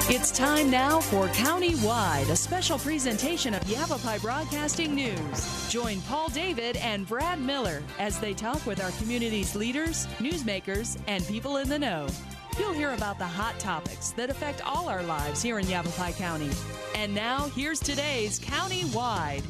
It's time now for County-Wide, a special presentation of Yavapai Broadcasting News. Join Paul David and Brad Miller as they talk with our community's leaders, newsmakers, and people in the know. You'll hear about the hot topics that affect all our lives here in Yavapai County. And now, here's today's County-Wide.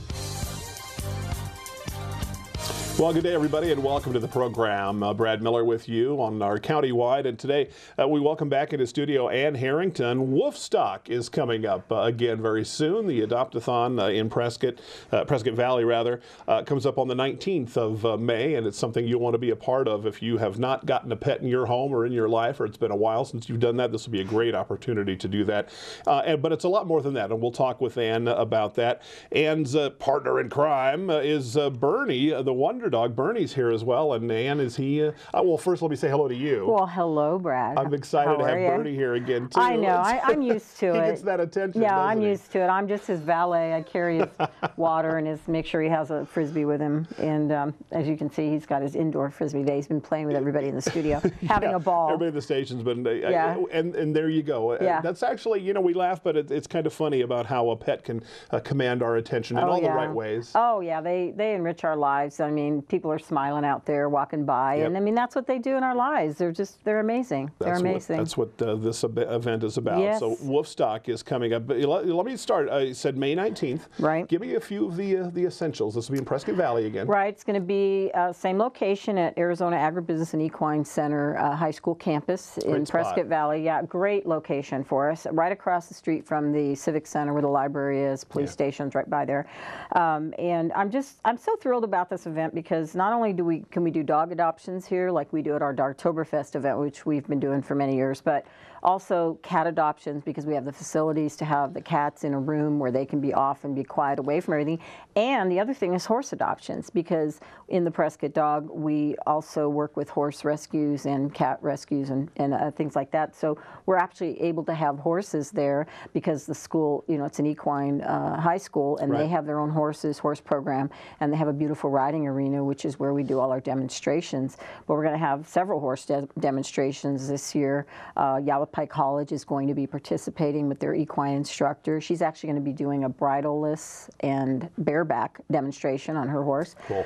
Well, good day, everybody, and welcome to the program. Brad Miller with you on our County-Wide, and today we welcome back into studio Ann Harrington. Wolfstock is coming up again very soon. The AdoptAthon in Prescott Valley, comes up on the 19th of May, and it's something you'll want to be a part of if you have not gotten a pet in your home or in your life, or it's been a while since you've done that. This will be a great opportunity to do that. But it's a lot more than that, and we'll talk with Ann about that. Ann's partner in crime is Bernie, the wonder dog. Bernie's here as well, and Ann, is he? Well, first let me say hello to you. Well, hello, Brad. I'm excited to have Bernie here again, too. I know. I'm used to it. He gets that attention, Yeah, doesn't I'm he? used to it. I'm just his valet. I carry his water and make sure he has a Frisbee with him. And as you can see, he's got his indoor Frisbee day. He's been playing with everybody in the studio, having a ball. Everybody in the station's been, yeah. And there you go. Yeah. That's actually, you know, we laugh, but it's kind of funny about how a pet can command our attention in all the right ways. Oh, yeah. They enrich our lives. I mean, people are smiling out there walking by, and I mean, that's what they do in our lives. They're amazing. They're amazing. That's what this event is about. Yes. So Wolfstock is coming up. But let me start. You said May 19th. Right. Give me a few of the essentials. This will be in Prescott Valley again. Right. It's going to be same location at Arizona Agribusiness and Equine Center High School campus in Prescott Valley. Yeah, great location for us. Right across the street from the Civic Center where the library is, police station's right by there. And I'm so thrilled about this event because not only can we do dog adoptions here like we do at our Darktoberfest event, which we've been doing for many years, but also cat adoptions because we have the facilities to have the cats in a room where they can be off and be quiet away from everything. And the other thing is horse adoptions, because in the Prescott Dog we also work with horse rescues and cat rescues and things like that. So we're actually able to have horses there because the school, you know, it's an equine high school, and they have their own horse program, and they have a beautiful riding arena, which is where we do all our demonstrations. But we're going to have several horse demonstrations this year. Yavapai College is going to be participating with their equine instructor. She's actually going to be doing a bridleless and bareback demonstration on her horse. Cool.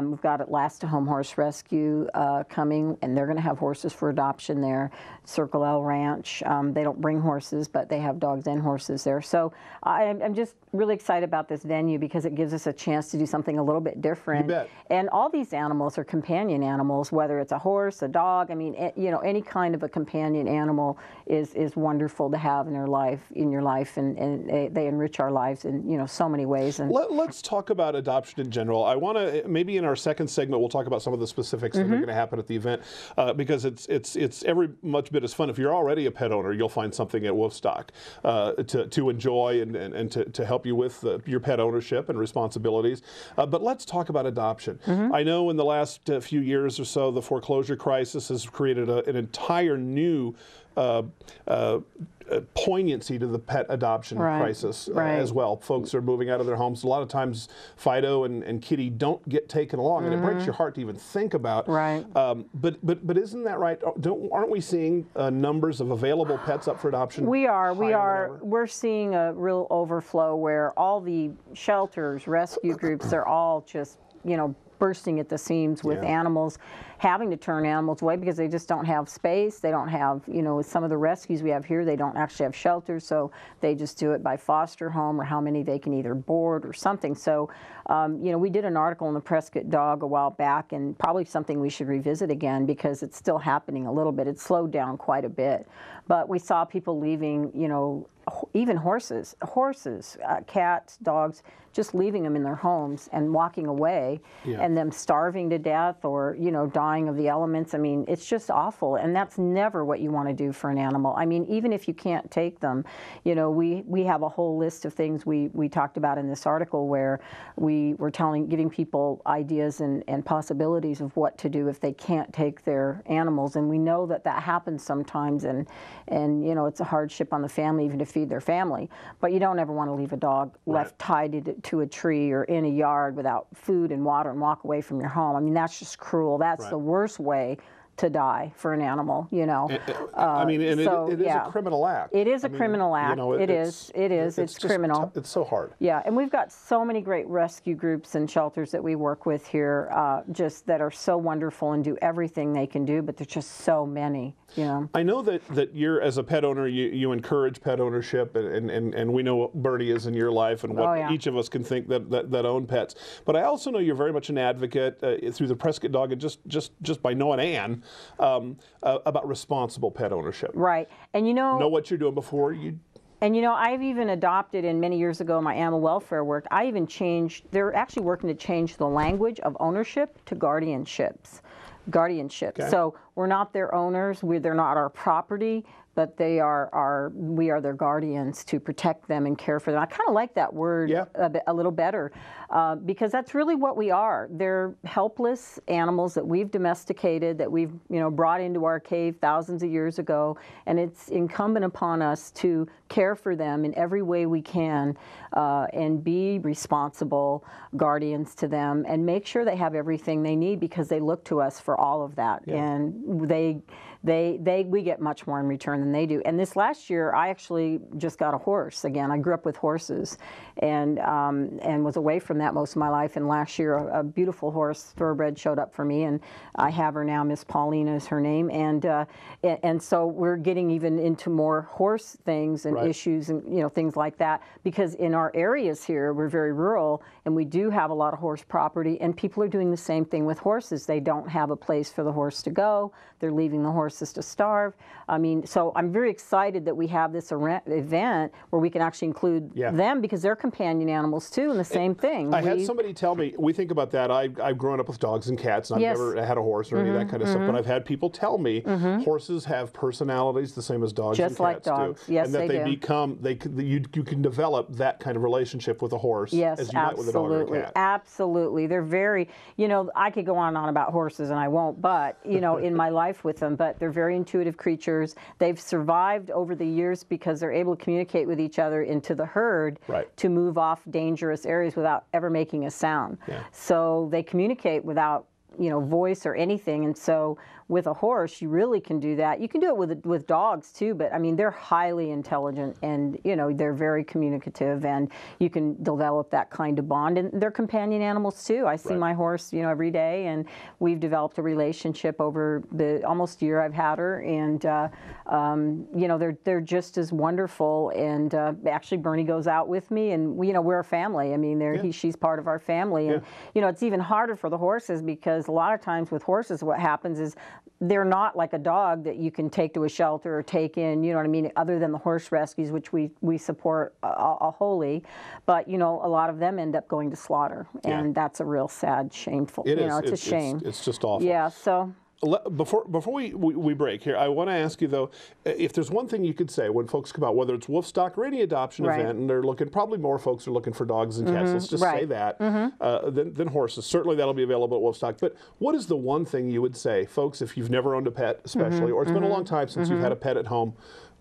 We've got at Last Home Horse Rescue coming, and they're going to have horses for adoption there. Circle L Ranch. They don't bring horses, but they have dogs and horses there. So I'm just really excited about this venue because it gives us a chance to do something a little bit different. You bet. And all these animals are companion animals, whether it's a horse, a dog. I mean, you know, any kind of a companion animal is wonderful to have in your life, and they enrich our lives in, you know, so many ways. And let's talk about adoption in general. I want to maybe in our second segment we'll talk about some of the specifics that are going to happen at the event because it's every much bit as fun. If you're already a pet owner, you'll find something at Wolfstock to enjoy and to help you with your pet ownership and responsibilities. But let's talk about adoption. I know in the last few years or so, the foreclosure crisis has created an entire new poignancy to the pet adoption crisis as well. Folks are moving out of their homes. A lot of times Fido and Kitty don't get taken along, and it breaks your heart to even think about. But isn't that right? Aren't we seeing numbers of available pets up for adoption? We are. We're seeing a real overflow where all the shelters, rescue groups, they're all just, you know, bursting at the seams with animals, having to turn animals away because they just don't have space. They don't have, you know, with some of the rescues we have here, they don't actually have shelters, so they just do it by foster home or how many they can either board or something. So, you know, we did an article in the Prescott Dog a while back, and probably something we should revisit again because it's still happening a little bit. It's slowed down quite a bit. But we saw people leaving, you know, even horses, cats, dogs, just leaving them in their homes and walking away, and them starving to death or, you know, dying of the elements. I mean, it's just awful, and that's never what you want to do for an animal. I mean, even if you can't take them, you know, we have a whole list of things we talked about in this article where we were giving people ideas and possibilities of what to do if they can't take their animals, and we know that happens sometimes, and you know, it's a hardship on the family even to feed their family, but you don't ever want to leave a dog left tied to a tree or in a yard without food and water and walk away from your home. I mean, that's just cruel. That's the worst way to die for an animal, you know. I mean, and so, it is a criminal act. It is a I mean, criminal act. You know, It's criminal. It's so hard. Yeah, and we've got so many great rescue groups and shelters that we work with here, just that are so wonderful and do everything they can do, but there's just so many, you know. I know that you're, as a pet owner, you encourage pet ownership, and we know what Bernie is in your life and what each of us can think that own pets. But I also know you're very much an advocate through the Prescott Dog and just by knowing Ann about responsible pet ownership. Right, and you know what you're doing before you. And you know, I've even adopted, and many years ago, my animal welfare work, I even changed, they're actually working to change the language of ownership to guardianships. Okay. So we're not their owners, they're not our property, but we are their guardians to protect them and care for them. I kind of like that word a little better because that's really what we are. They're helpless animals that we've domesticated, that we've brought into our cave thousands of years ago, and it's incumbent upon us to care for them in every way we can and be responsible guardians to them and make sure they have everything they need because they look to us for all of that. And we get much more in return than they do. And this last year, I actually just got a horse again. I grew up with horses and was away from that most of my life. And last year, a beautiful horse, thoroughbred, showed up for me, and I have her now. Miss Paulina is her name. And so we're getting even into more horse things and issues and things like that, because in our areas here, we're very rural, and we do have a lot of horse property, and people are doing the same thing with horses. They don't have a place for the horse to go. They're leaving the horses to starve. I mean, so I'm very excited that we have this event where we can actually include them, because they're companion animals too, and the same thing. I had somebody tell me, we think about that. I've grown up with dogs and cats, and I've never had a horse or any of that kind of stuff, but I've had people tell me horses have personalities the same as dogs and cats like dogs. do. Yes, and that you can develop that kind of relationship with a horse as you might with a dog or a cat. Absolutely. They're very, I could go on and on about horses, and I won't, but, in my life with them, but they're very intuitive creatures. They've survived over the years because they're able to communicate with each other into the herd to move off dangerous areas without ever making a sound. So they communicate without voice or anything, and so with a horse, you really can do that. You can do it with dogs too, but I mean, they're highly intelligent, and they're very communicative, and you can develop that kind of bond. And they're companion animals too. I see my horse, every day, and we've developed a relationship over the almost year I've had her, and they're just as wonderful. And actually, Bernie goes out with me, and we're a family. I mean, she's part of our family, and it's even harder for the horses, because a lot of times with horses, what happens is they're not like a dog that you can take to a shelter or take in, you know what I mean, other than the horse rescues, which we support wholly. But, a lot of them end up going to slaughter, and that's a real sad, shameful, it's a shame. It's just awful. Yeah, so... Before we break here, I want to ask you, though, if there's one thing you could say when folks come out, whether it's Wolfstock or any adoption event, and they're looking, probably more folks are looking for dogs and cats, let's just say that, than horses. Certainly that'll be available at Wolfstock. But what is the one thing you would say, folks, if you've never owned a pet, especially, or it's been a long time since you've had a pet at home,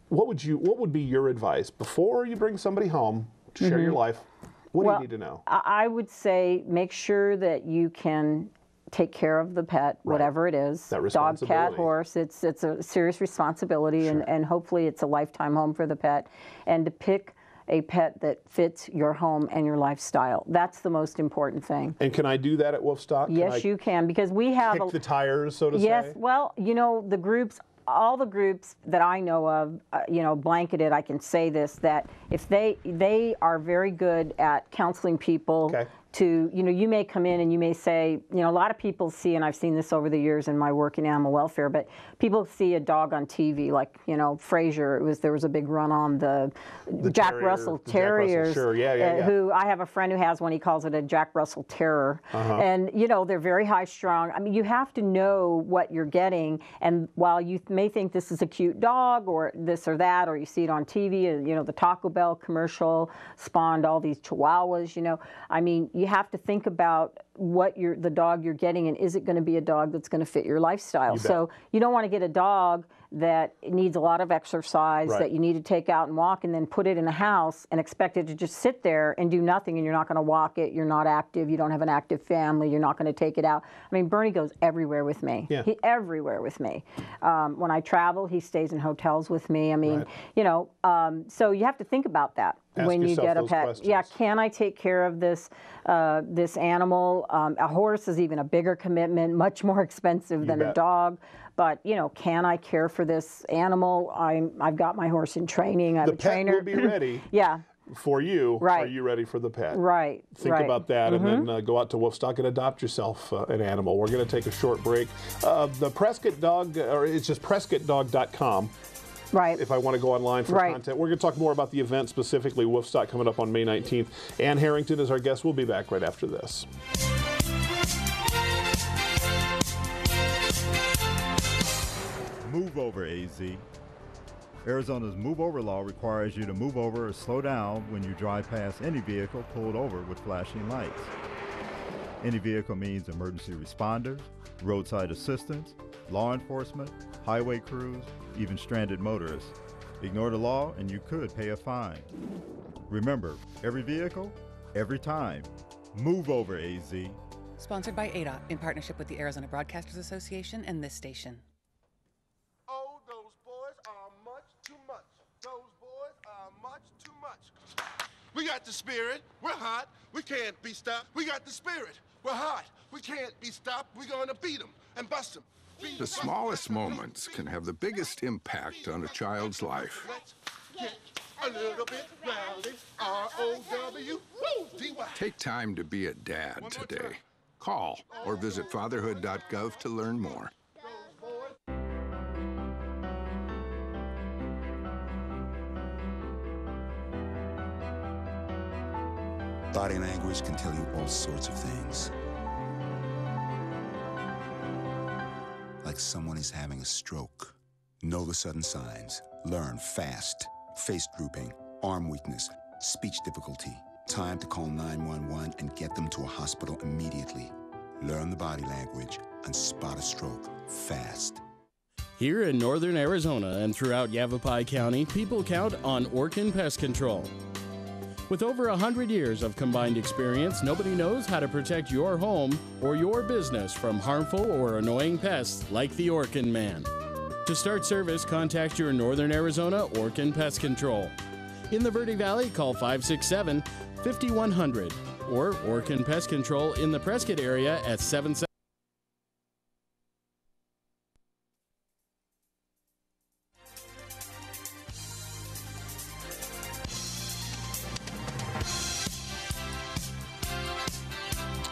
what would be your advice before you bring somebody home to share your life? What do you need to know? I would say make sure that you can take care of the pet, whatever it is, dog, cat, horse. It's a serious responsibility, and hopefully it's a lifetime home for the pet. And to pick a pet that fits your home and your lifestyle. That's the most important thing. And can I do that at Wolfstock? Yes, you can, because we have... Kick the tires, so to say? Yes, well, the groups... All the groups that I know of, blanketed, I can say this, that if they are very good at counseling people to, you may come in and you may say, a lot of people see, and I've seen this over the years in my work in animal welfare, but people see a dog on TV, like, Frasier, there was a big run on the Jack Russell Terriers, who, I have a friend who has one, he calls it a Jack Russell Terror, and, they're very high-strung. I mean, you have to know what you're getting, and while you may think this is a cute dog, or this or that, or you see it on TV, and, the Taco Bell commercial spawned all these Chihuahuas, I mean, you have to think about what the dog you're getting, and is it going to be a dog that's going to fit your lifestyle. So you don't want to get a dog that needs a lot of exercise, Right. that you need to take out and walk, and then put it in a house and expect it to just sit there and do nothing, and you're not going to walk it, you're not active, you don't have an active family, you're not going to take it out. I mean, Bernie goes everywhere with me. Yeah. Everywhere with me. When I travel, he stays in hotels with me. I mean, Right. you know, so you have to think about that. Ask when you yourself get a those pet. questions. Yeah, can I take care of this this animal? A horse is even a bigger commitment, much more expensive than a bet. dog. But you know, can I care for this animal? I've got my horse in training. I have The a pet trainer. will be ready. Yeah. For you, Right. Are you ready for the pet? Right. Think right. about that, and then go out to Wolfstock and adopt yourself an animal. We're going to take a short break. The Prescott Dog, or it's just PrescottDog.com. Right. If I want to go online for Right. content. We're going to talk more about the event, specifically Wolfstock, coming up on May 19th. Ann Harrington is our guest. We'll be back right after this. Move over, AZ. Arizona's move over law requires you to move over or slow down when you drive past any vehicle pulled over with flashing lights. Any vehicle means emergency responders, roadside assistance, law enforcement, highway crews, even stranded motorists. Ignore the law and you could pay a fine. Remember, every vehicle, every time. Move over, AZ. Sponsored by ADOT in partnership with the Arizona Broadcasters Association and this station. Oh, those boys are much too much. Those boys are much too much. We got the spirit. We're hot. We can't be stopped. We got the spirit. We're hot. We can't be stopped. We're going to beat them and bust them. The smallest moments can have the biggest impact on a child's life. Let's get a little bit rowdy. R-O-W-D-Y. Take time to be a dad today. Call or visit fatherhood.gov to learn more. Body language can tell you all sorts of things. Like someone is having a stroke. Know the sudden signs. Learn fast. Face drooping, arm weakness, speech difficulty. Time to call 911 and get them to a hospital immediately. Learn the body language and spot a stroke fast. Here in northern Arizona and throughout Yavapai County, people count on Orkin Pest Control. With over 100 years of combined experience, nobody knows how to protect your home or your business from harmful or annoying pests like the Orkin Man. To start service, contact your Northern Arizona Orkin Pest Control. In the Verde Valley, call 567-5100 or Orkin Pest Control in the Prescott area at 77.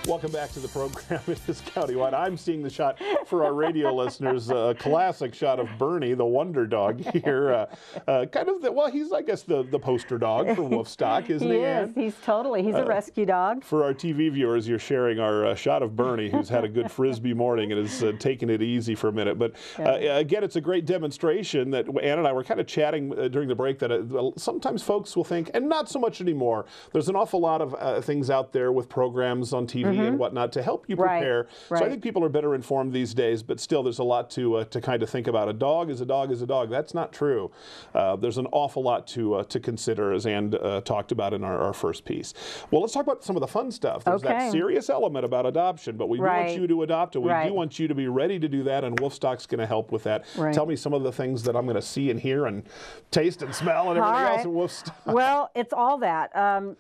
Welcome back to the program. It is Countywide. I'm seeing the shot for our radio listeners, a classic shot of Bernie, the wonder dog here. Kind of, well, he's, I guess, the poster dog for Wolfstock, isn't he, Ann? He is. He's a rescue dog. For our TV viewers, you're sharing our shot of Bernie, who's had a good Frisbee morning and is taking it easy for a minute. But again, it's a great demonstration that Ann and I were kind of chatting during the break that sometimes folks will think, and not so much anymore, there's an awful lot of things out there with programs on TV and whatnot to help you prepare. Right. So I think people are better informed these days, but still there's a lot to kind of think about. A dog is a dog is a dog. That's not true. There's an awful lot to consider, as Ann talked about in our first piece. Well, let's talk about some of the fun stuff. There's that serious element about adoption, but we do want you to adopt, and we do want you to be ready to do that, and Wolfstock's going to help with that. Tell me some of the things that I'm going to see and hear and taste and smell and everything else at Wolfstock. Well, it's all that.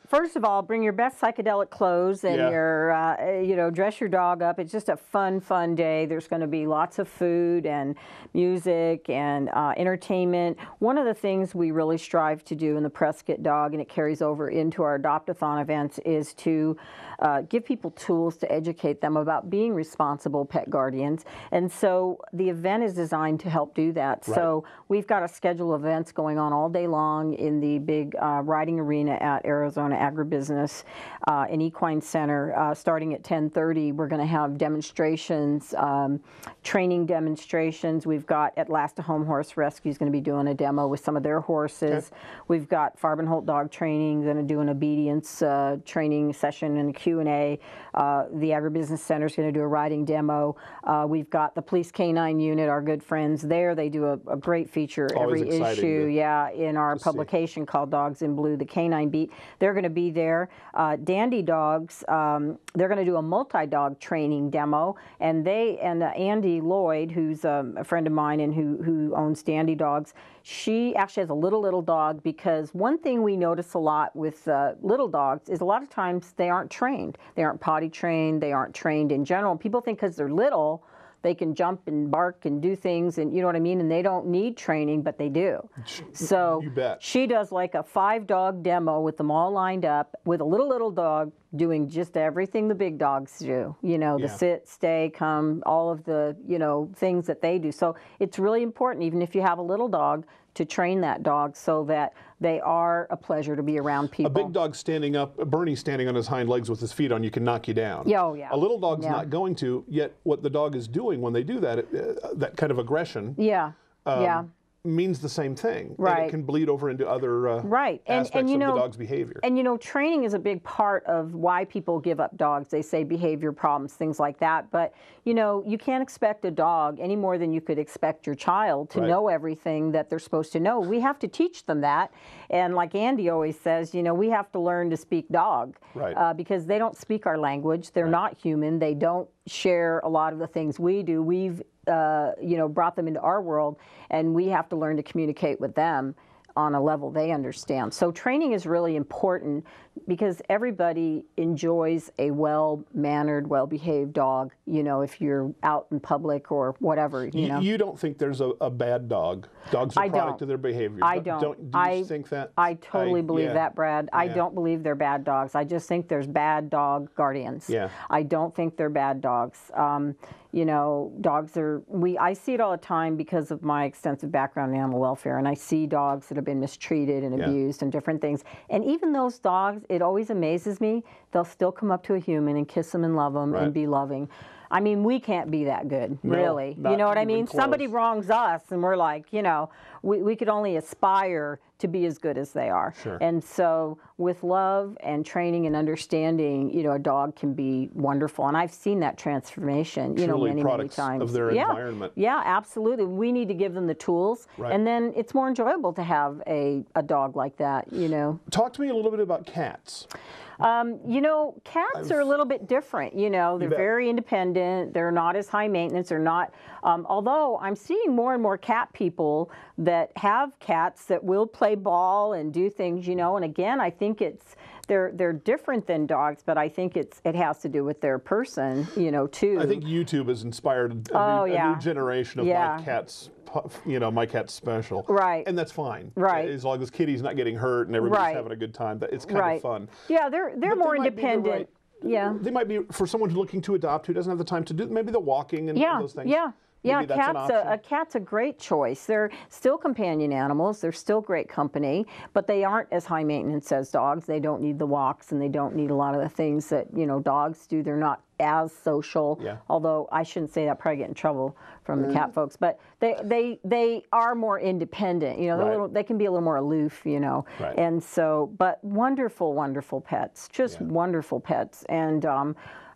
First of all, bring your best psychedelic clothes and your dress your dog up. It's just a fun day. There's going to be lots of food and music and entertainment. One of the things we really strive to do in the Prescott Dog, and it carries over into our AdoptAthon events, is to give people tools to educate them about being responsible pet guardians. And so the event is designed to help do that. So we've got a schedule of events going on all day long in the big riding arena at Arizona Agribusiness and Equine Center, starting starting at 10:30, we're going to have demonstrations, training demonstrations. We've got Atlasta Home Horse Rescue is going to be doing a demo with some of their horses. Okay. We've got Farbenholt Dog Training going to do an obedience training session and a Q&A. The Agribusiness Center is going to do a riding demo. We've got the Police Canine Unit, our good friends there. They do a great feature every issue, in our publication called Dogs in Blue, the Canine Beat. They're going to be there. Dandy Dogs, they're going to do a multi-dog training demo, and Andy Lloyd, who's a friend of mine and who owns Dandy Dogs, she actually has a little dog, because one thing we notice a lot with little dogs is a lot of times they aren't trained. They aren't potty trained. They aren't trained in general. People think because they're little, they can jump and bark and do things, and you know what I mean, and they don't need training, but they do. So you bet. She does like a 5-dog demo with them all lined up with a little dog doing just everything the big dogs do, the sit, stay, come, all of the, things that they do. So it's really important, even if you have a little dog, to train that dog so that they are a pleasure to be around people. A big dog standing up, Bernie standing on his hind legs with his feet on you can knock you down. Oh, yeah. A little dog's not going to, yet what the dog is doing when they do that, that kind of aggression, means the same thing. Right. And it can bleed over into other aspects of the dog's behavior. And training is a big part of why people give up dogs. They say behavior problems, things like that. But, you can't expect a dog any more than you could expect your child to know everything that they're supposed to know. We have to teach them that. And like Andy always says, we have to learn to speak dog. Right. Because they don't speak our language. They're not human. They don't share a lot of the things we do. We've brought them into our world, and we have to learn to communicate with them on a level they understand. So training is really important because everybody enjoys a well-mannered, well-behaved dog, if you're out in public or whatever, You don't think there's a bad dog? Dogs are a product of their behavior. I don't. Do you think that? I totally believe that, Brad. I don't believe they're bad dogs. I just think there's bad dog guardians. Yeah. I don't think they're bad dogs. Dogs are, I see it all the time because of my extensive background in animal welfare, and I see dogs that have been mistreated and abused and different things. And even those dogs, it always amazes me, they'll still come up to a human and kiss them and love them and be loving. I mean, we can't be that good, really. You know what I mean? Close. Somebody wrongs us, and we're like, we could only aspire to be as good as they are. Sure. And so with love and training and understanding, a dog can be wonderful. And I've seen that transformation, many times. Of their environment. Yeah, absolutely. We need to give them the tools. Right. And then it's more enjoyable to have a dog like that, Talk to me a little bit about cats. Cats are a little bit different. They're very independent. They're not as high maintenance. They're not, although I'm seeing more and more cat people that have cats that will play ball and do things, and again, I think they're different than dogs, but I think it has to do with their person, too. I think YouTube has inspired a new generation of my cat's. My cat's special. Right. And that's fine. Right. As long as Kitty's not getting hurt and everybody's having a good time, it's kind of fun. Yeah, they're more independent. Yeah. They might be, for someone who's looking to adopt who doesn't have the time to do, maybe the walking and those things. Yeah, a cat's a great choice. They're still companion animals. They're still great company, but they aren't as high maintenance as dogs. They don't need the walks, and they don't need a lot of the things that, dogs do. They're not as social, although I shouldn't say that, probably get in trouble from the cat folks, but they are more independent. They can be a little more aloof, and so, but wonderful pets, just wonderful pets. And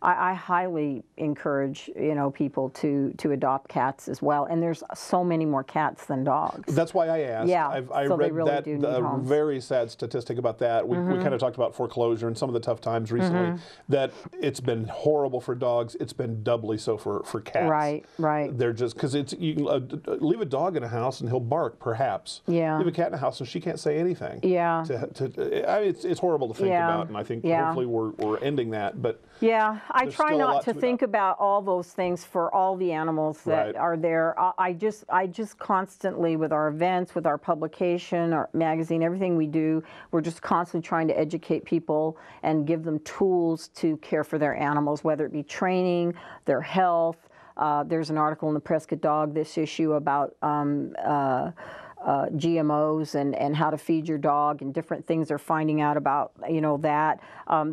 I highly encourage people to adopt cats as well. And there's so many more cats than dogs. That's why I asked. Yeah, I read that a very sad statistic about that. We kind of talked about foreclosure and some of the tough times recently. That it's been horrible for dogs. It's been doubly so for cats. Right. They're just because you can leave a dog in a house and he'll bark, perhaps. Yeah. Leave a cat in a house and she can't say anything. Yeah. It's horrible to think about, and I think hopefully we're ending that. But yeah. I try not to think about all those things for all the animals that are there. I just constantly, with our events, with our publication, our magazine, everything we do, we're just constantly trying to educate people and give them tools to care for their animals, whether it be training, their health. There's an article in the Prescott Dog this issue about GMOs and how to feed your dog and different things they're finding out about, that.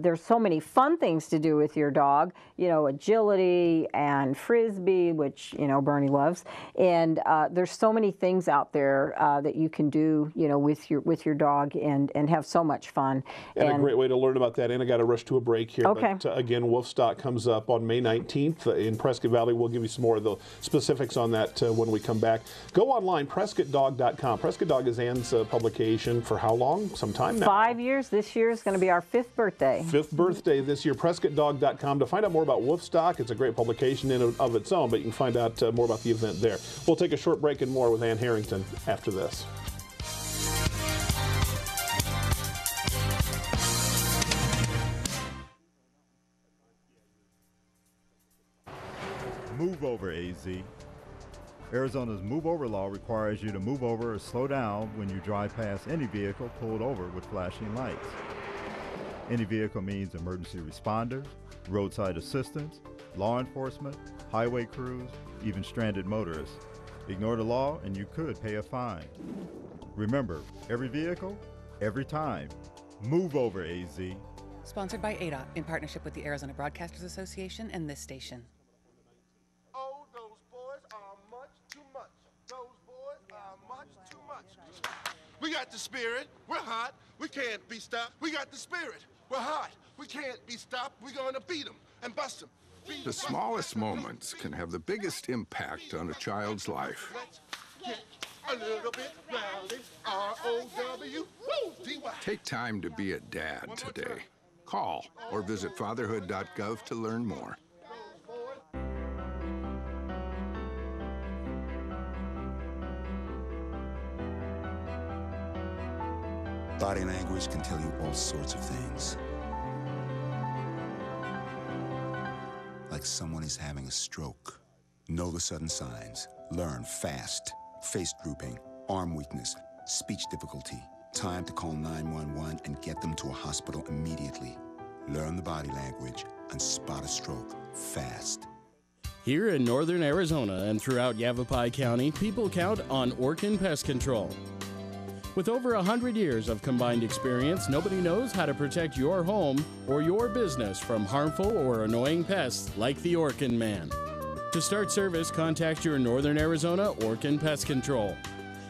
There's so many fun things to do with your dog, agility and frisbee, which, Bernie loves. And there's so many things out there that you can do, with your dog and have so much fun. And a great way to learn about that. And I got to rush to a break here. Okay. But again, Wolf Stock comes up on May 19th in Prescott Valley. We'll give you some more of the specifics on that when we come back. Go online, PrescottDog.com. Prescott Dog is Ann's publication for how long? Some time now. 5 years. This year is going to be our 5th birthday. 5th birthday this year. PrescottDog.com. To find out more about Wolf Stock, it's a great publication in of its own, but you can find out more about the event there. We'll take a short break and more with Ann Harrington after this. Move over, AZ. Arizona's move over law requires you to move over or slow down when you drive past any vehicle pulled over with flashing lights. Any vehicle means emergency responders, roadside assistance, law enforcement, highway crews, even stranded motorists. Ignore the law and you could pay a fine. Remember, every vehicle, every time. Move over, AZ. Sponsored by AdoptAThon in partnership with the Arizona Broadcasters Association and this station. Oh, those boys are much too much. Those boys are much too much. We got the spirit. We're hot. We can't be stopped. We got the spirit. We're hot. We can't be stopped. We're going to beat them and bust them. The smallest moments can have the biggest impact on a child's life. Let's get a little bit rowdy. R-O-W-D-Y. Take time to be a dad today. Call or visit fatherhood.gov to learn more. Body language can tell you all sorts of things. Like someone is having a stroke. Know the sudden signs. Learn fast. Face drooping, arm weakness, speech difficulty. Time to call 911 and get them to a hospital immediately. Learn the body language and spot a stroke fast. Here in northern Arizona and throughout Yavapai County, people count on Orkin Pest Control. With over 100 years of combined experience, nobody knows how to protect your home or your business from harmful or annoying pests like the Orkin Man. To start service, contact your Northern Arizona Orkin Pest Control.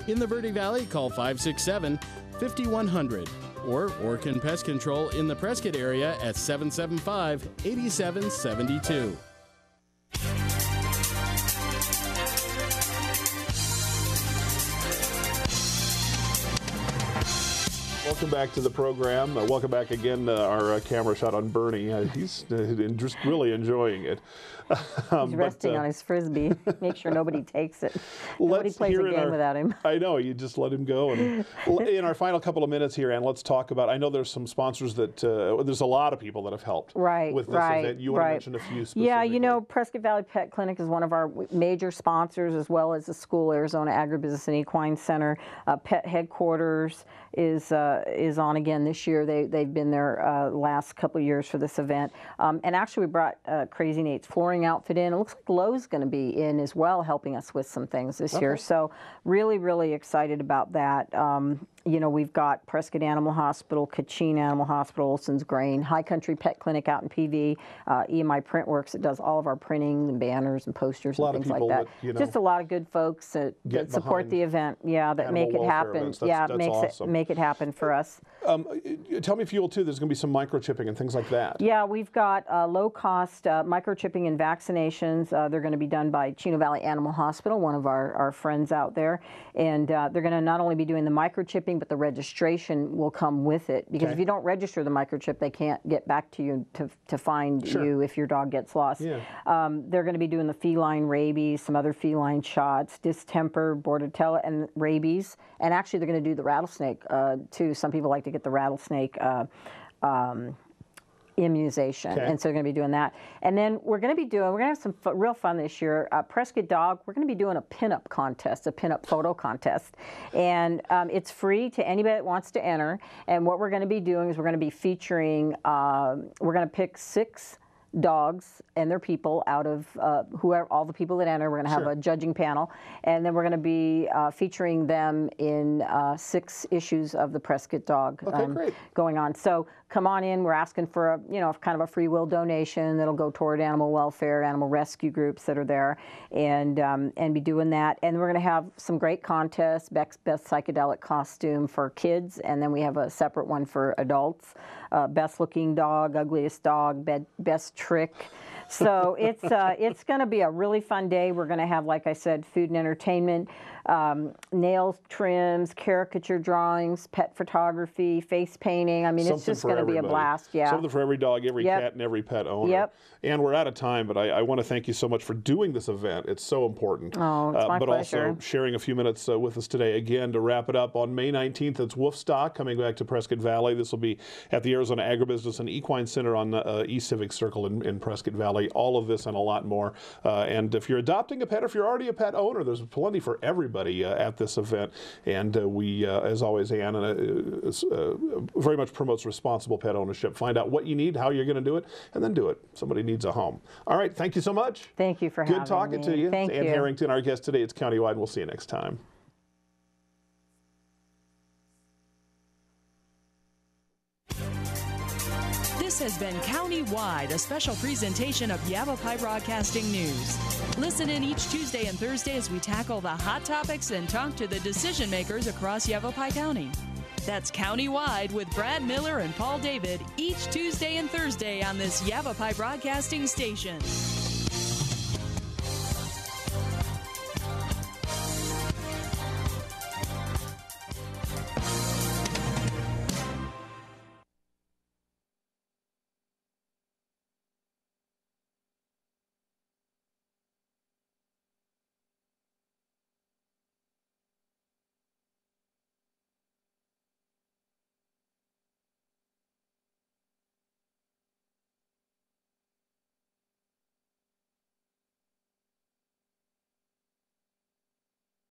In the Verde Valley, call 567-5100 or Orkin Pest Control in the Prescott area at 775-8772. Welcome back to the program. Welcome back again. Our camera shot on Bernie. He's just really enjoying it. He's resting on his frisbee. Make sure nobody takes it. Nobody plays a game without him. I know. You just let him go. And in our final couple of minutes here, Ann, let's talk about. I know there's some sponsors that there's a lot of people that have helped with this event. You want to mention a few specifically? Yeah, Prescott Valley Pet Clinic is one of our major sponsors, as well as the school, Arizona Agribusiness and Equine Center. Pet Headquarters is on again this year. They've been there last couple of years for this event. And actually, we brought Crazy Nate's flooring outfit in. It looks like Lowe's going to be in as well, helping us with some things this year. So really, really excited about that. We've got Prescott Animal Hospital, Kachine Animal Hospital, Olson's Grain, High Country Pet Clinic out in PV, EMI Printworks that does all of our printing and banners and posters and things like that. Just a lot of good folks that support the event. Yeah, that make it happen. Make it happen for us. Tell me, Fuel too. There's going to be some microchipping and things like that. Yeah, we've got low-cost microchipping and vaccinations. They're going to be done by Chino Valley Animal Hospital, one of our friends out there, and they're going to not only be doing the microchipping, but the registration will come with it. Because if you don't register the microchip, they can't get back to you to find you if your dog gets lost. Yeah. They're going to be doing the feline rabies, some other feline shots, distemper, bordetella, and rabies. And actually, they're going to do the rattlesnake too. Some people like to get the rattlesnake immunization, and so they're going to be doing that. And then we're going to have some real fun this year. Prescott Dog, we're going to be doing a pinup contest, a pinup photo contest, and it's free to anybody that wants to enter. And what we're going to be doing is we're going to be featuring, we're going to pick 6 dogs and their people out of whoever, all the people that enter. We're going to have a judging panel, and then we're going to be featuring them in 6 issues of the Prescott Dog going on. So come on in. We're asking for a, kind of a free will donation that'll go toward animal welfare, animal rescue groups that are there, and be doing that. And we're going to have some great contests: best psychedelic costume for kids, and then we have a separate one for adults. Best looking dog, ugliest dog, best trick. So it's going to be a really fun day. We're going to have, like I said, food and entertainment, nail trims, caricature drawings, pet photography, face painting. I mean, it's just going to be a blast. Yeah. Something for every dog, every cat, and every pet owner. Yep. And we're out of time, but I want to thank you so much for doing this event. It's so important. Oh, it's my but pleasure. Also sharing a few minutes with us today. Again, to wrap it up, on May 19th, it's Wolfstock coming back to Prescott Valley. This will be at the Arizona Agribusiness and Equine Center on East Civic Circle in Prescott Valley. All of this and a lot more. And if you're adopting a pet, or if you're already a pet owner, there's plenty for everybody at this event. And we, as always, Ann, very much promotes responsible pet ownership. Find out what you need, how you're going to do it, and then do it. Somebody needs a home. All right, thank you so much. Thank you for having me. Good talking to you. Thank you. Ann Harrington, our guest today. It's Countywide, and we'll see you next time. This has been Countywide, a special presentation of Yavapai Broadcasting News. Listen in each Tuesday and Thursday as we tackle the hot topics and talk to the decision makers across Yavapai County. That's Countywide with Brad Miller and Paul David each Tuesday and Thursday on this Yavapai Broadcasting station.